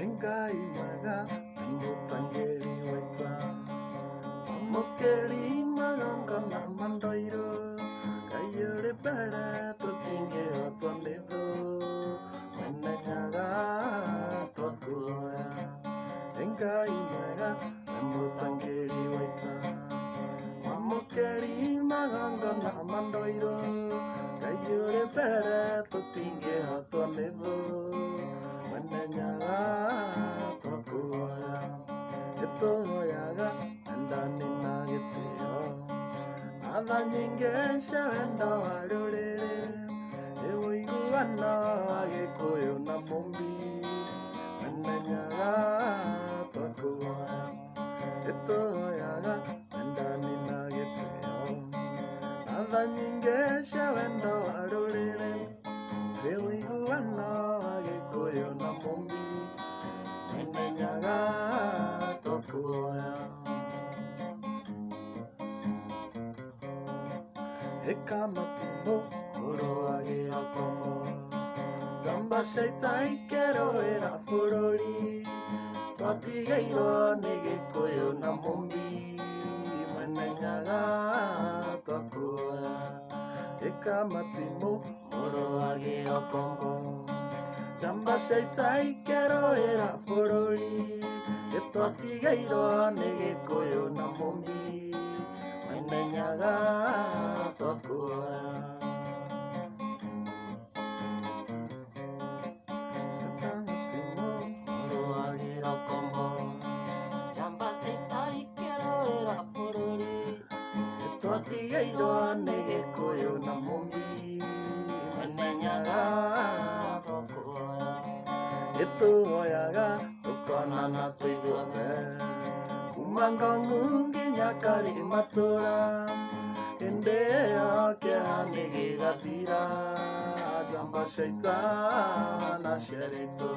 Engai mwega mũtangĩri waita mũkĩri maganga na mandoiro Ngai ũrĩ mbere tũtingĩhotwo nĩ thũ menenyaga twakuoya Engai mwega mũtangĩri waita mũkĩri maganga na mandoiro Ngai ũrĩ mbere tũtingĩhotwo nĩ thũ menenyaga twakuoya Ituhoyaga ndani na gĩtĩo Atha nyingĩ cia wendo wa rũrĩrĩ Ũiguano wa Gĩkũyũ na Mũmbi Menenyaga twakuoya Ituhoyaga ndani na gĩtĩo Atha nyingĩ cia wendo wa rũrĩrĩ Ũiguano wa Gĩkũyũ na Mũmbi Menenyaga twakuoya Ĩka matimũ ũrũagĩra kombo Njamba cia ita ikĩrũĩra bũrũri Twatigĩirwo nĩ Gĩkũyũ na Mũmbi Menenyaga twakuoya Ĩka matimũ ũrũagĩra kombo Njamba cia ita ikĩrũĩra bũrũri Twatigĩirwo nĩ Gĩkũyũ na Mũmbi Menenyaga twakuoya Ĩka matimũ ũrũagĩra kombo Njamba cia ita ikĩrũĩra bũrũri Twatigĩirwo nĩ Gĩkũyũ na Mũmbi Menenyaga twakuoya Ituhoyaga tũkonana twĩ ithuothe Kuma Ngong'u nginya Karimatũra Hĩndĩ ĩyo kĩeha nĩgĩgathira Njamba cia ita na ciaritũ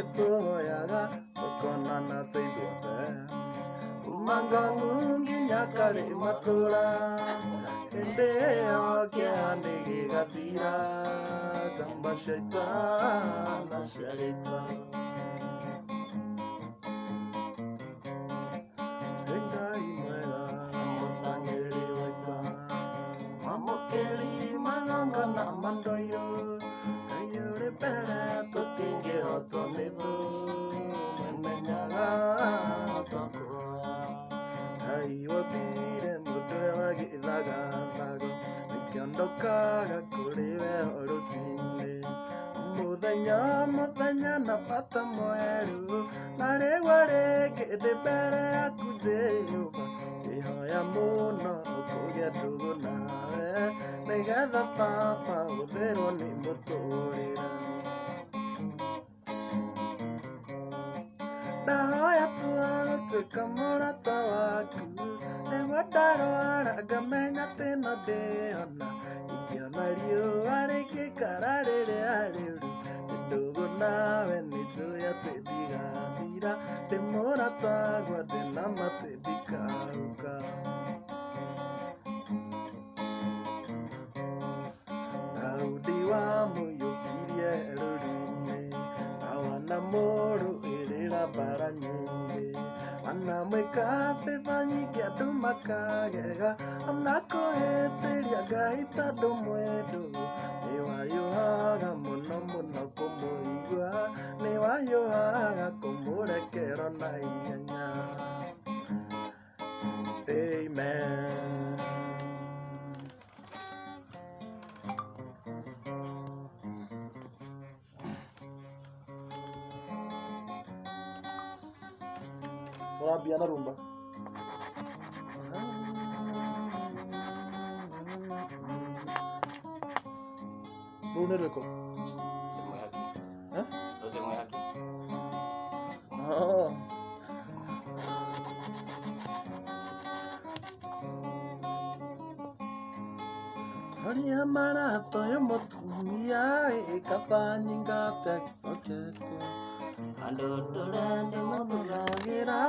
Ituhoyaga tũkonana twĩ ithuothe Kuma Ngong'u nginya Karimatũra Hĩndĩ ĩyo kĩeha nĩgĩgathira Njamba cia ita na ciaritũ Engai mwega mũtangĩri waita Mũkĩri maganga na mandoiro Ngai ũrĩ mbere tũtingĩhotwo nĩ thũ Menenyaga twakuoya Ngai wombire mũndũ wa gĩthagathago Nĩkĩondokaga kũrĩ we o rũcinĩ Mũthenya na bata mwerũ Na rĩu rĩngĩ ndĩ mbere yaku Jehova Ngĩhoya mũno ũkũgĩa ndũgũ nawe Nĩgetha Baba ũthĩrwo nĩ mũtũrĩre Ndahoya tu gũtuĩka mũrata waku Nĩguo ndarwara ngamenya atĩ no ndĩona Ingĩona riũa rĩngĩikara rĩrĩa rĩũru Ndĩ ndũgũ nawe nĩnjũĩ atĩ ndigathira Ndĩ mũrata gwa ndĩ na ma atĩ ndikahuka Daudi wamũiyũkirie rũũru-inĩ Na wanamũrũĩrĩra mbara nyingĩ Wanamwĩka bĩba nyingĩ andũ makagega Ona kũhĩtĩria Ngai tondũ mwendũ Nĩwayũhaga mũno mũno kũmũigua Nĩwayũhaga kũmũrekera na ihenya Amen Ũrambia na rumba Rũu nĩ rwĩkũ? Sehemu yake. Eh? Ndio sehemu yake. Haria maratoyo mũtumia Kaba nyinga pegicokete Andũ ndũrende mũthũragĩra